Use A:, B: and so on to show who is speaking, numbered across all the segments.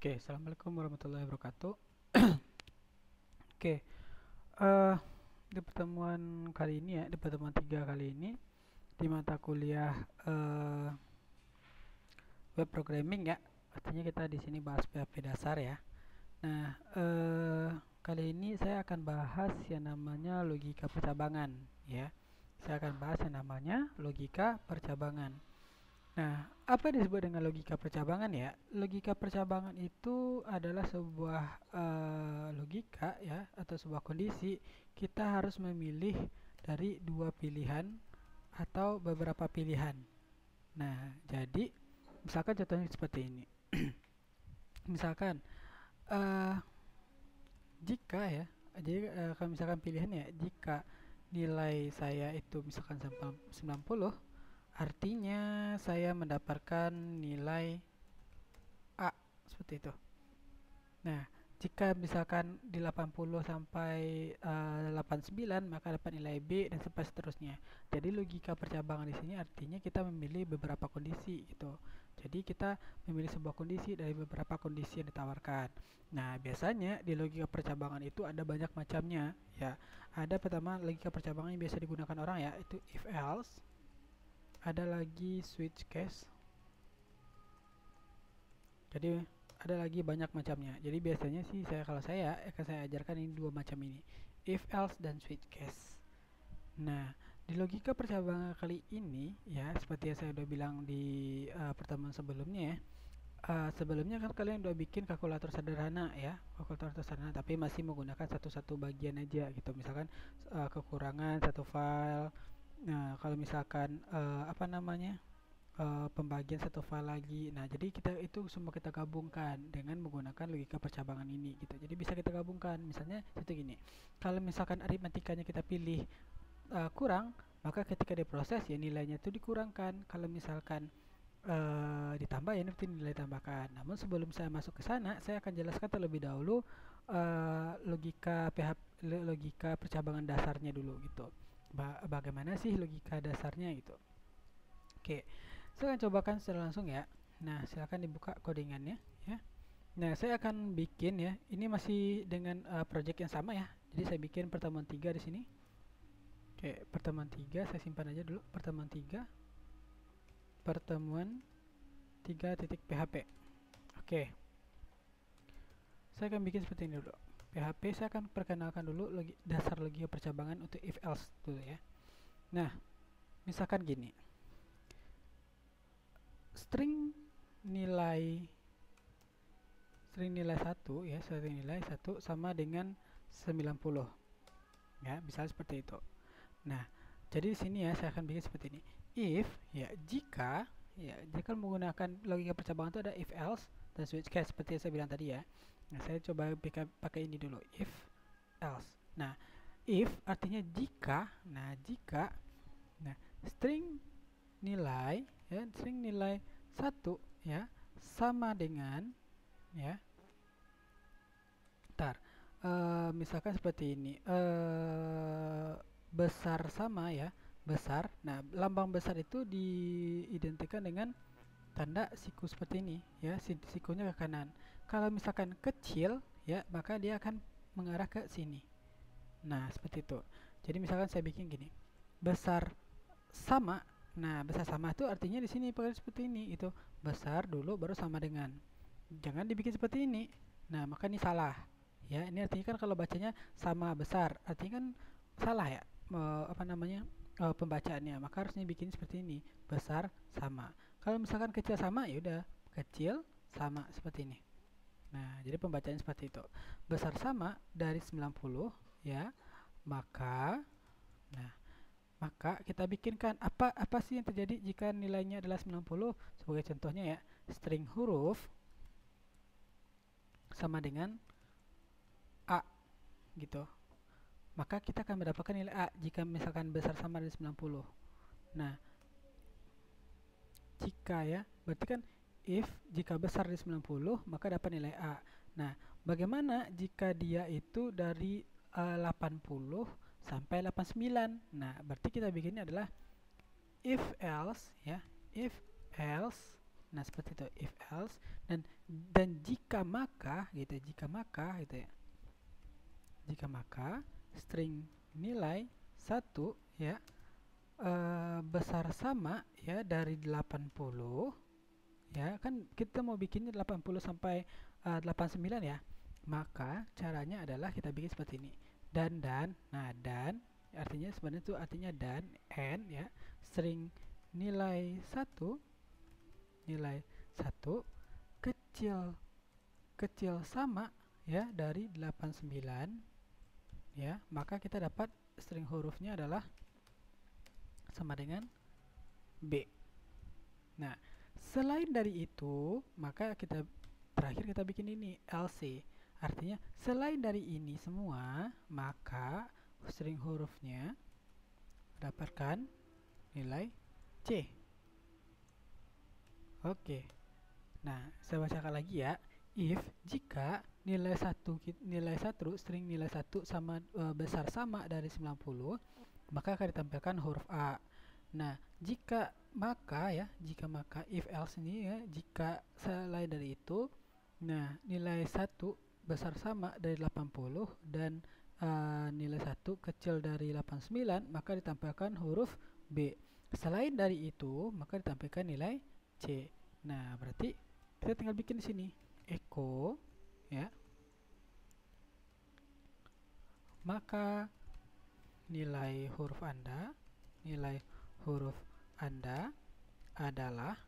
A: Oke, assalamualaikum warahmatullahi wabarakatuh. Oke, eh di pertemuan kali ini ya, di pertemuan 3 kali ini, di mata kuliah eh, web programming ya, artinya kita di sini bahas PHP dasar ya. Nah, kali ini saya akan bahas yang namanya logika percabangan ya. Saya akan bahas yang namanya logika percabangan. Nah, apa yang disebut dengan logika percabangan ya? Logika percabangan itu adalah sebuah logika ya atau sebuah kondisi kita harus memilih dari dua pilihan atau beberapa pilihan. Nah, jadi misalkan contohnya seperti ini. Misalkan eh jika ya, jadi kalau misalkan pilihannya jika nilai saya itu misalkan 90, artinya saya mendapatkan nilai A seperti itu. Nah, jika misalkan di 80 sampai 89 maka dapat nilai B dan sampai seterusnya. Jadi logika percabangan di sini artinya kita memilih beberapa kondisi gitu. Jadi kita memilih sebuah kondisi dari beberapa kondisi yang ditawarkan. Nah, biasanya di logika percabangan itu ada banyak macamnya ya. Ada pertama logika percabangan yang biasa digunakan orang ya, itu if else. Ada lagi switch case. Jadi ada lagi banyak macamnya. Jadi biasanya sih kalau saya akan saya ajarkan ini dua macam ini, if else dan switch case. Nah, di logika percabangan kali ini ya seperti yang saya udah bilang di pertemuan sebelumnya ya. Sebelumnya kan kalian udah bikin kalkulator sederhana ya, kalkulator sederhana tapi masih menggunakan satu-satu bagian aja gitu. Misalkan kekurangan satu file. Nah, kalau misalkan apa namanya? Pembagian satu file lagi. Nah, jadi kita itu semua kita gabungkan dengan menggunakan logika percabangan ini gitu. Jadi bisa kita gabungkan. Misalnya seperti gini. Kalau misalkan aritmatikanya kita pilih kurang, maka ketika diproses ya nilainya itu dikurangkan. Kalau misalkan ditambah ya nanti nilai tambahkan. Namun sebelum saya masuk ke sana, saya akan jelaskan terlebih dahulu logika percabangan dasarnya dulu gitu. Bagaimana sih logika dasarnya gitu. Oke. Saya akan cobakan secara langsung ya. Nah, silakan dibuka codingannya ya. Nah, saya akan bikin ya. Ini masih dengan project yang sama ya. Jadi saya bikin pertemuan 3 di sini. Oke, pertemuan 3 saya simpan aja dulu. Pertemuan 3. Pertemuan 3.php. Oke. Saya akan bikin seperti ini dulu. PHP saya akan perkenalkan dulu dasar logika percabangan untuk if else dulu ya. Nah, misalkan gini. String nilai satu ya, string nilai 1 sama dengan 90 ya, misalnya seperti itu. Nah, jadi di sini ya saya akan bikin seperti ini. If ya jika menggunakan logika percabangan itu ada if else dan switch case seperti yang saya bilang tadi ya. Nah, saya coba pakai ini dulu, if else. Nah, if artinya jika. Nah, string nilai ya, string nilai 1 ya sama dengan ya. Ntar misalkan seperti ini. Besar sama ya, besar. Nah, lambang besar itu diidentikan dengan tanda siku seperti ini ya, sikunya ke kanan. Kalau misalkan kecil ya, maka dia akan mengarah ke sini. Nah, seperti itu. Jadi misalkan saya bikin gini. Besar sama. Nah, besar sama itu artinya di sini pakai seperti ini, itu besar dulu baru sama dengan. Jangan dibikin seperti ini. Nah, maka ini salah. Ya, ini artinya kan kalau bacanya sama besar, artinya kan salah ya. Apa namanya? Pembacaannya. Maka harusnya bikin seperti ini. Besar sama. Kalau misalkan kecil sama, ya udah kecil sama seperti ini. Nah, jadi pembacaannya seperti itu. Besar sama dari 90 ya. Maka nah, maka kita bikinkan apa sih yang terjadi jika nilainya adalah 90? Sebagai contohnya ya, string huruf sama dengan A gitu. Maka kita akan mendapatkan nilai A jika misalkan besar sama dari 90. Nah, berarti kan if jika besar dari 90 maka dapat nilai A. Nah, bagaimana jika dia itu dari 80 sampai 89? Nah, berarti kita bikinnya adalah if else ya, if else Nah, seperti itu if else, dan jika maka gitu, ya. Jika maka string nilai 1 ya besar sama ya dari 80 ya, kan kita mau bikinnya 80 sampai 89 ya. Maka caranya adalah kita bikin seperti ini. Dan artinya sebenarnya itu artinya dan and ya, string nilai 1 kecil sama ya dari 89 ya, maka kita dapat string hurufnya adalah sama dengan B. Nah, selain dari itu, maka terakhir kita bikin ini LC. Artinya selain dari ini semua, maka string hurufnya dapatkan nilai C. Oke. Nah, saya bacakan lagi ya. If jika nilai 1 string nilai 1 sama besar sama dari 90, maka akan ditampilkan huruf A. Nah, jika maka if else ini ya, jika selain dari itu, nah nilai 1 besar sama dari 80 dan nilai 1 kecil dari 89, maka ditampilkan huruf B. Selain dari itu, maka ditampilkan nilai C. Nah, berarti kita tinggal bikin di sini echo ya. Maka nilai huruf Anda adalah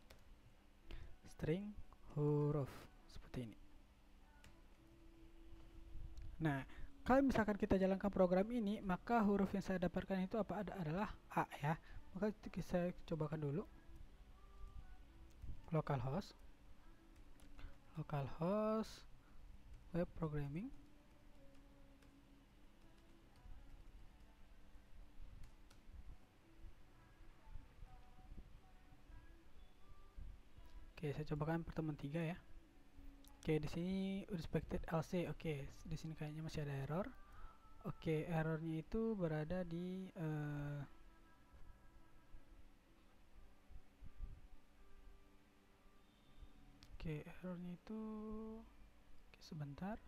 A: string huruf seperti ini. Nah, kalau misalkan kita jalankan program ini, maka huruf yang saya dapatkan itu adalah A ya. Maka saya cobakan dulu. Localhost web programming. Oke, saya cobakan pertemuan 3 ya. Oke, di sini unexpected LC. Oke, di sini kayaknya masih ada error. Oke, errornya itu berada di errornya itu sebentar.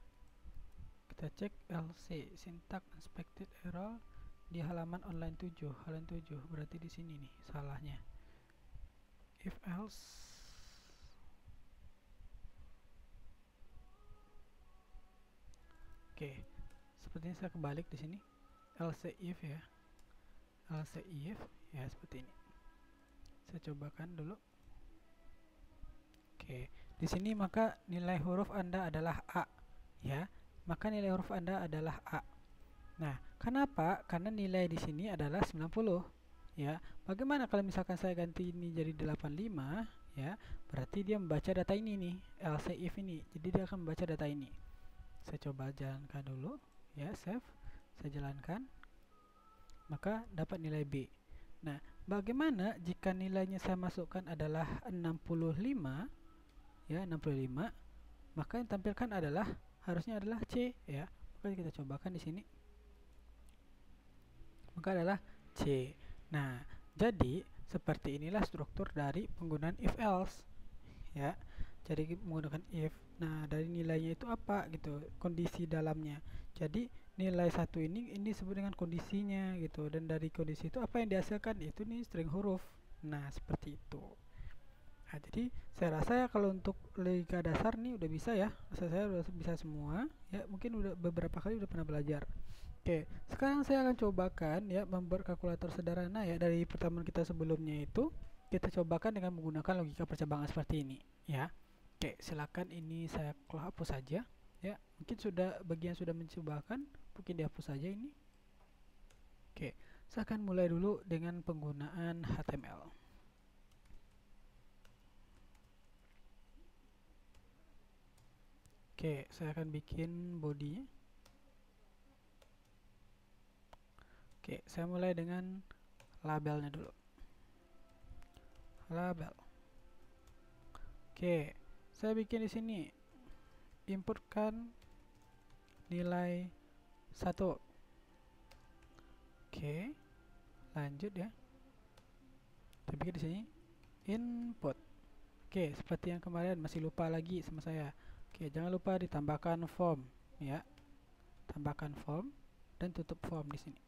A: Kita cek LC syntax unexpected error di halaman online 7, berarti di sini nih salahnya. If else. Oke, sepertinya saya kebalik di sini. Else if ya. Else if ya seperti ini. Saya cobakan dulu. Oke, di sini maka nilai huruf Anda adalah A ya. Maka nilai huruf Anda adalah A. Nah, kenapa? Karena nilai di sini adalah 90 ya. Bagaimana kalau misalkan saya ganti ini jadi 85 ya? Berarti dia membaca data ini nih, else if ini. Jadi dia akan membaca data ini. Saya coba jalankan dulu ya, save. Saya jalankan. Maka dapat nilai B. Nah, bagaimana jika nilainya saya masukkan adalah 65 ya, 65, maka yang tampilkan harusnya adalah C ya. Maka kita cobakan di sini. Maka adalah C. Nah, jadi seperti inilah struktur dari penggunaan if else ya. Jadi menggunakan if. Nah, dari nilainya itu apa gitu, kondisi dalamnya. Jadi nilai 1 ini disebut dengan kondisinya gitu, dan dari kondisi itu apa yang dihasilkan itu nih string huruf. Nah, seperti itu. Nah, jadi saya rasa ya kalau untuk logika dasar nih udah bisa ya. Saya udah bisa semua ya, mungkin udah beberapa kali udah pernah belajar. Oke, sekarang saya akan cobakan ya membuat kalkulator sederhana ya dari pertemuan kita sebelumnya itu. Kita cobakan dengan menggunakan logika percabangan seperti ini ya. Oke, silakan ini saya hapus saja ya. Mungkin bagian sudah mencobakan, mungkin dihapus saja ini. Oke, saya akan mulai dulu dengan penggunaan HTML. Oke, saya akan bikin body. Oke, saya mulai dengan labelnya dulu. Label. Oke, saya bikin di sini. Inputkan nilai 1. Oke, lanjut ya. Saya bikin di sini input. Oke, seperti yang kemarin masih lupa lagi sama saya. Oke, jangan lupa ditambahkan form ya. Tambahkan form dan tutup form di sini.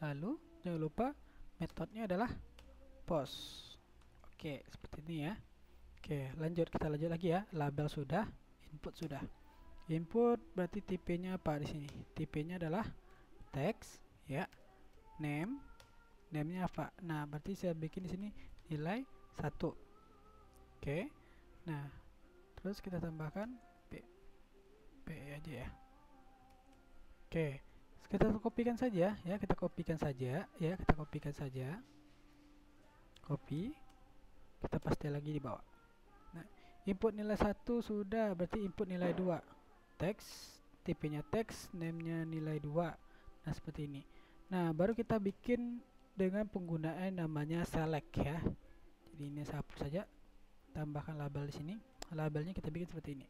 A: Lalu jangan lupa metodenya adalah post. Oke, seperti ini ya. Oke, kita lanjut lagi ya. Label sudah, input sudah. Input berarti tipenya apa di sini? Tipenya adalah text ya. Name-nya apa? Nah, berarti saya bikin di sini nilai 1. Oke. Nah, terus kita tambahkan p aja ya. Oke. Kita kopikan saja ya, kita kopikan saja. Copy. Kita paste lagi di bawah. Nah, input nilai 1 sudah, berarti input nilai 2. Text, tipenya text, name-nya nilai 2. Nah, seperti ini. Nah, baru kita bikin dengan penggunaan namanya select ya. Jadi ini saya hapus saja. Tambahkan label di sini. Labelnya kita bikin seperti ini.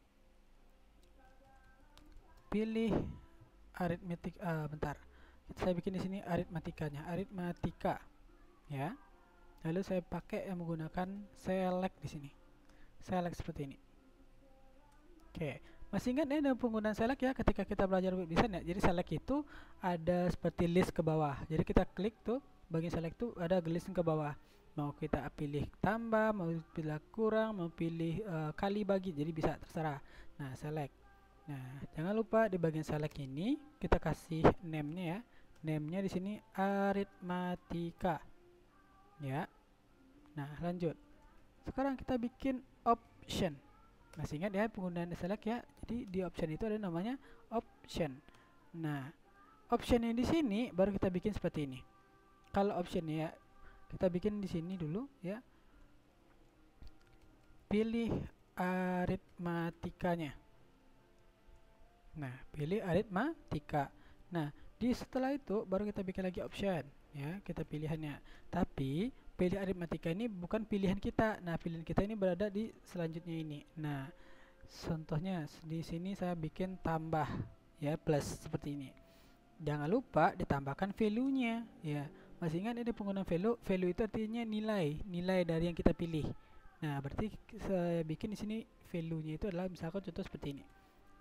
A: Pilih bentar. Saya bikin di sini aritmatikanya, aritmatika ya. Lalu saya pakai yang menggunakan select di sini. Select seperti ini. Oke, masih ingat ya dengan penggunaan select ya ketika kita belajar web design ya. Jadi select itu ada seperti list ke bawah. Jadi kita klik tuh bagian select tuh ada list ke bawah. Mau kita pilih tambah, mau pilih kurang, mau pilih kali bagi. Jadi bisa terserah. Nah, select. Nah, jangan lupa di bagian select ini kita kasih name-nya ya. Name-nya di sini aritmatika. Ya. Nah, lanjut. Sekarang kita bikin option. Masih ingat ya penggunaan select ya. Jadi di option itu ada namanya option. Nah, option yang di sini baru kita bikin seperti ini. Kalau option ya kita bikin di sini dulu ya. Pilih aritmatikanya. Nah, pilih aritmatika. Nah, setelah itu baru kita bikin lagi option ya, kita pilihannya. Tapi pilih aritmatika ini bukan pilihan kita. Nah, pilihan kita ini berada di selanjutnya ini. Nah, contohnya di sini saya bikin tambah ya, plus seperti ini. Jangan lupa ditambahkan value-nya ya. Masih ingat ini penggunaan value? Value itu artinya nilai dari yang kita pilih. Nah, berarti saya bikin di sini value-nya itu adalah misalkan contoh seperti ini.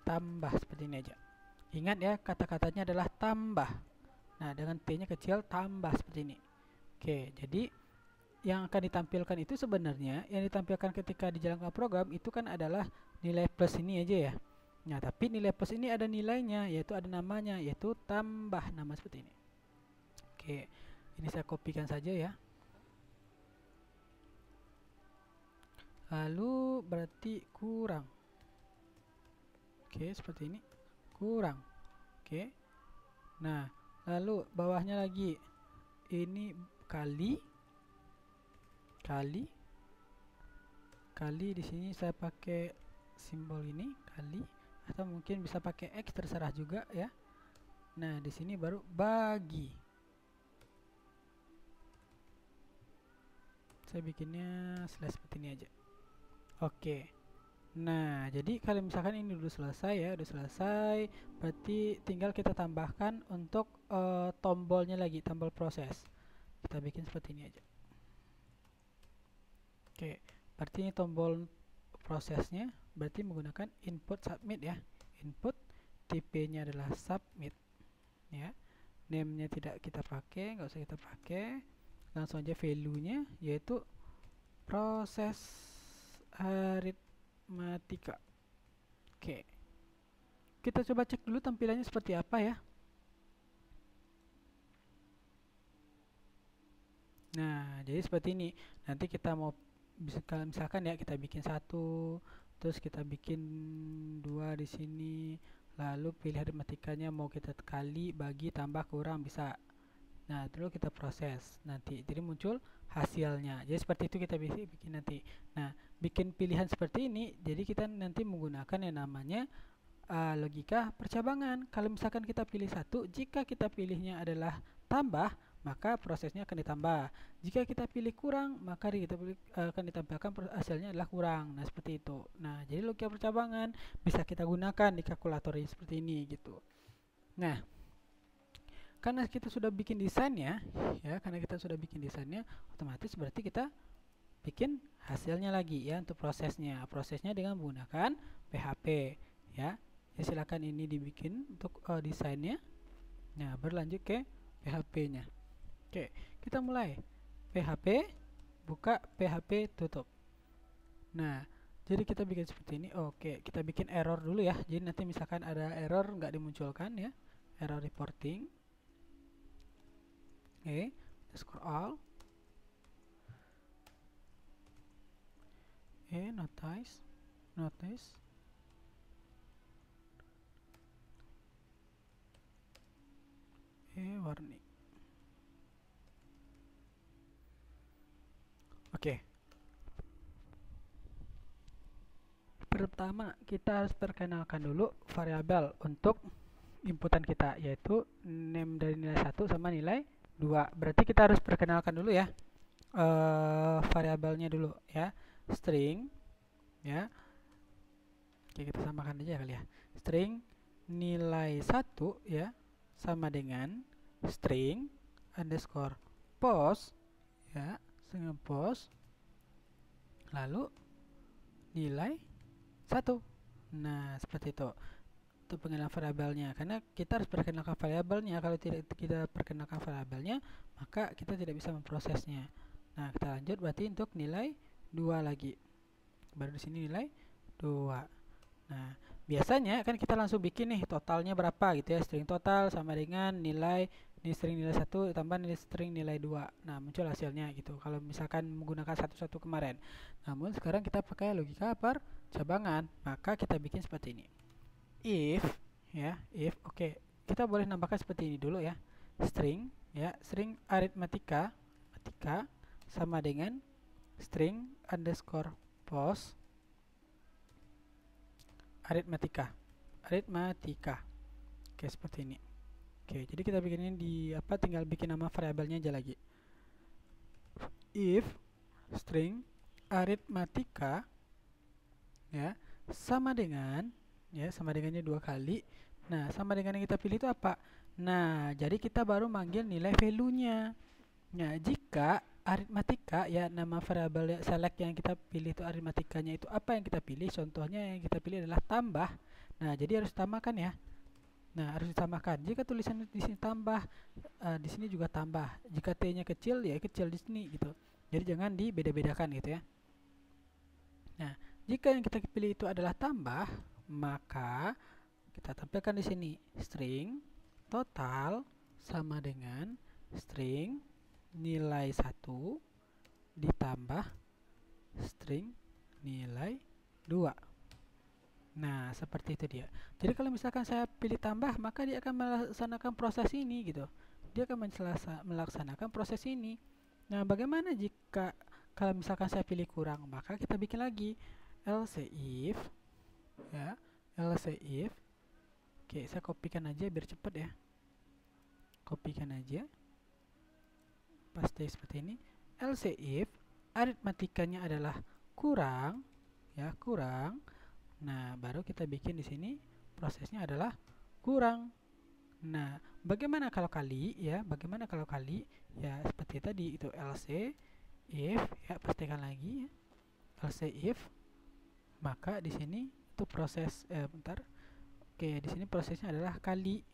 A: Tambah seperti ini aja. Ingat ya, kata-katanya adalah tambah. Nah, dengan T-nya kecil, tambah seperti ini. Oke, jadi yang akan ditampilkan itu sebenarnya yang ditampilkan ketika dijalankan program itu kan adalah nilai plus ini aja ya. Nah, tapi nilai plus ini ada nilainya, yaitu ada namanya, yaitu tambah, nama seperti ini. Oke, ini saya kopikan saja ya. Lalu berarti kurang. Oke, seperti ini. Kurang. Oke. Nah, lalu bawahnya lagi. Ini kali di sini saya pakai simbol ini kali, atau mungkin bisa pakai X, terserah juga ya. Nah, di sini baru bagi. Saya bikinnya slash seperti ini aja. Oke. Nah, jadi kalau misalkan ini udah selesai ya, berarti tinggal kita tambahkan untuk tombolnya lagi, tombol proses. Kita bikin seperti ini aja. Oke, berarti ini tombol prosesnya, berarti menggunakan input submit ya. Input, tipe-nya adalah submit ya. Name-nya tidak kita pakai, nggak usah kita pakai. Langsung aja value-nya, yaitu proses aritmatika. Oke, kita coba cek dulu tampilannya seperti apa ya. Nah, jadi seperti ini. Nanti kita mau misalkan ya, kita bikin 1, terus kita bikin 2 di sini, lalu pilih aritmatikanya mau kita kali, bagi, tambah, kurang, bisa. Nah, dulu kita proses nanti, jadi muncul hasilnya. Jadi seperti itu kita bisa bikin nanti. Nah, bikin pilihan seperti ini, jadi kita nanti menggunakan yang namanya logika percabangan. Kalau misalkan kita pilih 1, jika kita pilihnya adalah tambah, maka prosesnya akan ditambah. Jika kita pilih kurang, maka akan ditampilkan hasilnya adalah kurang. Nah, seperti itu. Nah, jadi logika percabangan bisa kita gunakan di kalkulator seperti ini gitu. Nah, karena kita sudah bikin desainnya, ya, karena kita sudah bikin desainnya, otomatis berarti kita bikin hasilnya lagi ya untuk prosesnya. Prosesnya dengan menggunakan PHP, ya. Jadi silakan ini dibikin untuk desainnya. Nah, berlanjut ke PHP-nya. Oke, kita mulai. PHP, buka, PHP, tutup. Nah, jadi kita bikin seperti ini. Oke, kita bikin error dulu ya. Jadi nanti misalkan ada error nggak dimunculkan ya. Error reporting. Oke, score all. Notice. Warning. Oke. Pertama, kita harus perkenalkan dulu variabel untuk inputan kita, yaitu name dari nilai 1 sama nilai 2. Berarti kita harus perkenalkan dulu ya variabelnya dulu ya. String ya. Oke, kita samakan aja kali ya. String nilai 1 ya sama dengan string underscore post ya, string post lalu nilai 1. Nah, seperti itu untuk pengenalan variabelnya, karena kita harus perkenalkan variabelnya. Kalau tidak kita perkenalkan variabelnya, maka kita tidak bisa memprosesnya. Nah, kita lanjut berarti untuk nilai 2 lagi. Baru di sini nilai 2. Nah, biasanya kan kita langsung bikin nih totalnya berapa gitu ya. String total sama dengan nilai string nilai 1 tambah string nilai 2. Nah, muncul hasilnya gitu. Kalau misalkan menggunakan satu-satu kemarin. Namun sekarang kita pakai logika percabangan, maka kita bikin seperti ini. If ya, oke. Kita boleh nambahkan seperti ini dulu ya. String ya, string arithmetica sama dengan string underscore post arithmetica. Oke, seperti ini. Oke, jadi kita bikin ini di tinggal bikin nama variabelnya aja lagi. If string arithmetica ya sama dengan ya, sama dengannya 2 kali. Nah, sama dengan yang kita pilih itu apa? Nah, jadi kita baru manggil nilai value-nya. Nah, jika arithmetica ya, nama variabel select yang kita pilih itu arithmeticanya itu apa yang kita pilih? Contohnya yang kita pilih adalah tambah. Nah, jadi harus tambahkan ya. Nah, harus ditambahkan. Jika tulisannya di sini tambah, di sini juga tambah. Jika T-nya kecil, ya kecil di sini gitu. Jadi jangan dibeda-bedakan gitu ya. Nah, jika yang kita pilih itu adalah tambah, maka kita tampilkan di sini string total sama dengan string nilai 1 ditambah string nilai 2. Nah, seperti itu dia. Jadi kalau misalkan saya pilih tambah, maka dia akan melaksanakan proses ini gitu. Dia akan melaksanakan proses ini. Nah, bagaimana jika kalau misalkan saya pilih kurang? Maka kita bikin lagi else if ya, else if. Oke, saya kopikan aja biar cepat ya. Kopikan aja. Paste seperti ini. Else if aritmetikanya adalah kurang ya, kurang. Nah, baru kita bikin di sini prosesnya adalah kurang. Nah, bagaimana kalau kali ya? Bagaimana kalau kali? Ya, seperti tadi itu else if ya, pastikan lagi ya. Else if, maka di sini itu proses Oke, di sini prosesnya adalah kali.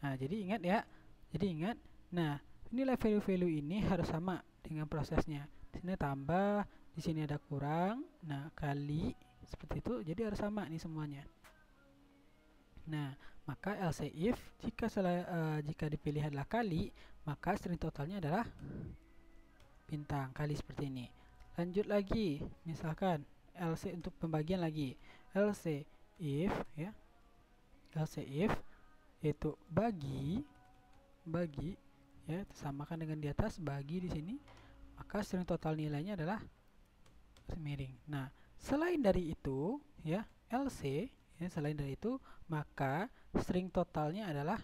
A: Nah, jadi ingat ya. Jadi ingat. Nah, nilai value-value ini harus sama dengan prosesnya. Di sini tambah, di sini ada kurang. Nah, kali seperti itu, jadi harus sama nih semuanya. Nah, maka else if jika dipilih adalah kali, maka string totalnya adalah bintang kali seperti ini. Lanjut lagi, misalkan else untuk pembagian lagi. Else if ya. Else if yaitu bagi ya, samakan dengan di atas, bagi di sini, maka string total nilainya adalah semiring. Nah, selain dari itu ya, else ya, selain dari itu maka string totalnya adalah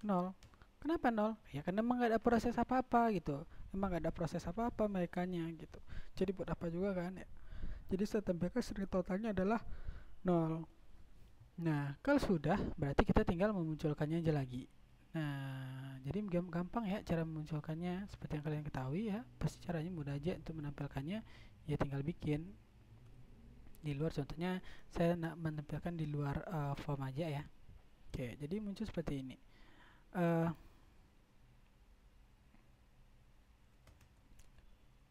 A: 0. Kenapa 0? Ya karena memang gak ada proses apa-apa gitu. Memang gak ada proses apa-apa merekanya gitu. Jadi buat apa juga kan ya. Jadi saya tampilkan string totalnya adalah 0. Nah, kalau sudah berarti kita tinggal memunculkannya aja lagi. Nah, jadi gampang ya cara memunculkannya seperti yang kalian ketahui ya. Pasti caranya mudah aja untuk menampilkannya. Ya tinggal bikin di luar, contohnya saya nak menampilkan di luar form aja ya. Oke, jadi muncul seperti ini.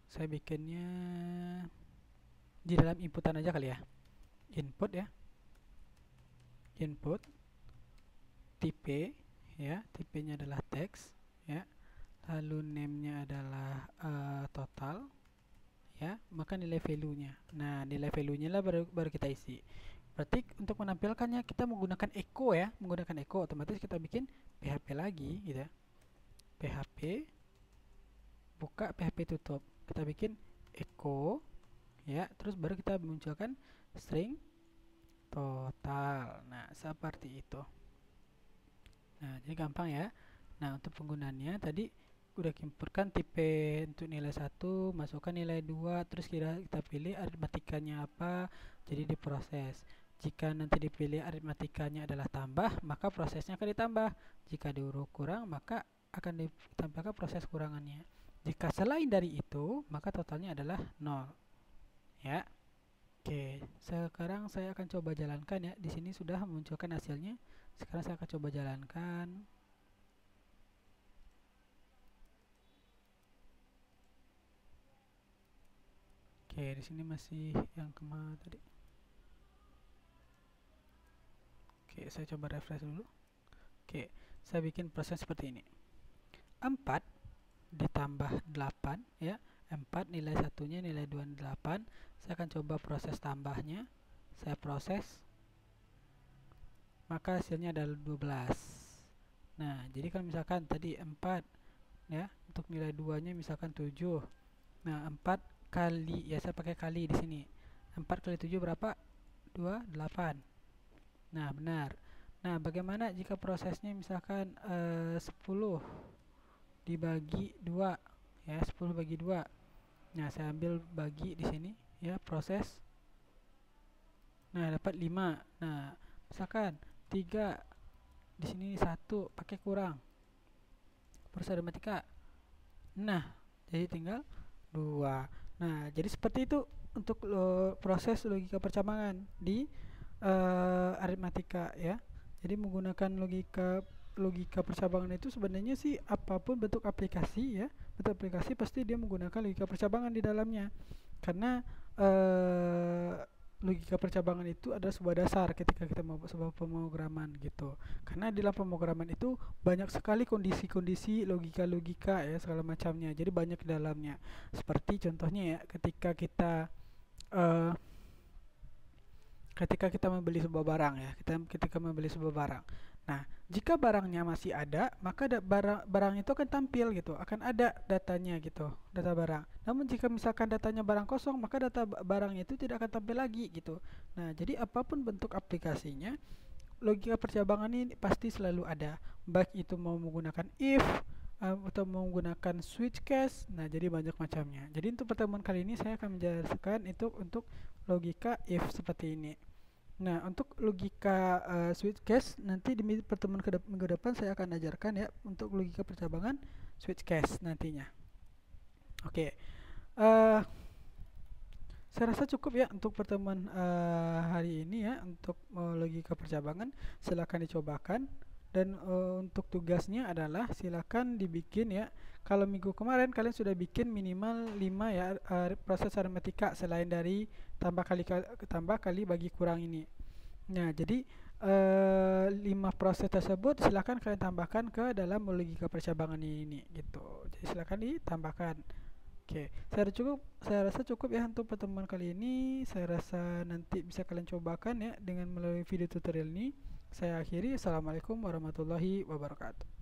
A: Saya bikinnya di dalam inputan aja kali ya. Input ya. Input tipe ya, tipenya adalah teks ya. Lalu name-nya adalah total ya, maka nilai value-nya. Nah, nilai value-nya lah baru kita isi. Berarti untuk menampilkannya kita menggunakan echo ya, menggunakan echo otomatis kita bikin PHP lagi gitu ya. PHP buka, PHP tutup. Kita bikin echo ya, terus baru kita munculkan string total. Nah, seperti itu. Nah, jadi gampang ya. Nah, untuk penggunaannya tadi udah inputkan tipe untuk nilai 1, masukkan nilai 2, terus kita pilih aritmatikanya apa, jadi diproses. Jika nanti dipilih aritmatikanya adalah tambah, maka prosesnya akan ditambah. Jika diurut kurang, maka akan ditampilkan proses kurangannya. Jika selain dari itu, maka totalnya adalah 0. Ya. Oke, sekarang saya akan coba jalankan ya. Di sini sudah memunculkan hasilnya. Sekarang saya akan coba jalankan. Oke, di sini masih yang kemana tadi? Oke, saya coba refresh dulu. Oke, saya bikin proses seperti ini. 4 ditambah 8 ya. 4 nilai satunya, nilai 2 8. Saya akan coba proses tambahnya. Saya proses. Maka hasilnya adalah 12. Nah, jadi kalau misalkan tadi 4 ya, untuk nilai 2-nya misalkan 7. Nah, 4 kali ya, saya pakai kali di sini. 4 kali 7 berapa? 28. Nah, benar. Nah, bagaimana jika prosesnya misalkan 10 dibagi 2 ya, 10 bagi 2. Nah, saya ambil bagi di sini ya, proses. Nah, dapat 5. Nah, misalkan 3 di sini 1 pakai kurang. Proses aritmatika. Nah, jadi tinggal 2. Nah, jadi seperti itu untuk proses logika percabangan di aritmatika ya. Jadi menggunakan logika percabangan itu sebenarnya sih apapun bentuk aplikasi ya, bentuk aplikasi pasti dia menggunakan logika percabangan di dalamnya. Karena logika percabangan itu adalah sebuah dasar ketika kita membuat sebuah pemrograman gitu. Karena di dalam pemrograman itu banyak sekali kondisi-kondisi logika-logika ya, segala macamnya. Jadi banyak di dalamnya. Seperti contohnya ya, ketika kita membeli sebuah barang ya, ketika membeli sebuah barang. Nah, jika barangnya masih ada, maka barang itu akan tampil gitu, akan ada datanya gitu, data barang. Namun jika misalkan datanya barang kosong, maka data barangnya itu tidak akan tampil lagi gitu. Nah, jadi apapun bentuk aplikasinya, logika percabangan ini pasti selalu ada, baik itu mau menggunakan if atau menggunakan switch case. Nah, jadi banyak macamnya. Jadi untuk pertemuan kali ini saya akan menjelaskan itu untuk logika if seperti ini. Nah, untuk logika switch case nanti di pertemuan minggu depan saya akan ajarkan ya untuk logika percabangan switch case nantinya. Oke. Saya rasa cukup ya untuk pertemuan hari ini ya untuk logika percabangan. Silakan dicobakan. Dan untuk tugasnya adalah silakan dibikin ya. Kalau minggu kemarin kalian sudah bikin minimal 5 ya proses aritmatika selain dari tambah kali bagi kurang ini. Nah, jadi 5 proses tersebut silakan kalian tambahkan ke dalam logika percabangan ini gitu. Jadi silakan ditambahkan. Oke, saya rasa cukup ya untuk pertemuan kali ini. Saya rasa nanti bisa kalian cobakan ya dengan melalui video tutorial ini. Saya akhiri. Assalamualaikum warahmatullahi wabarakatuh.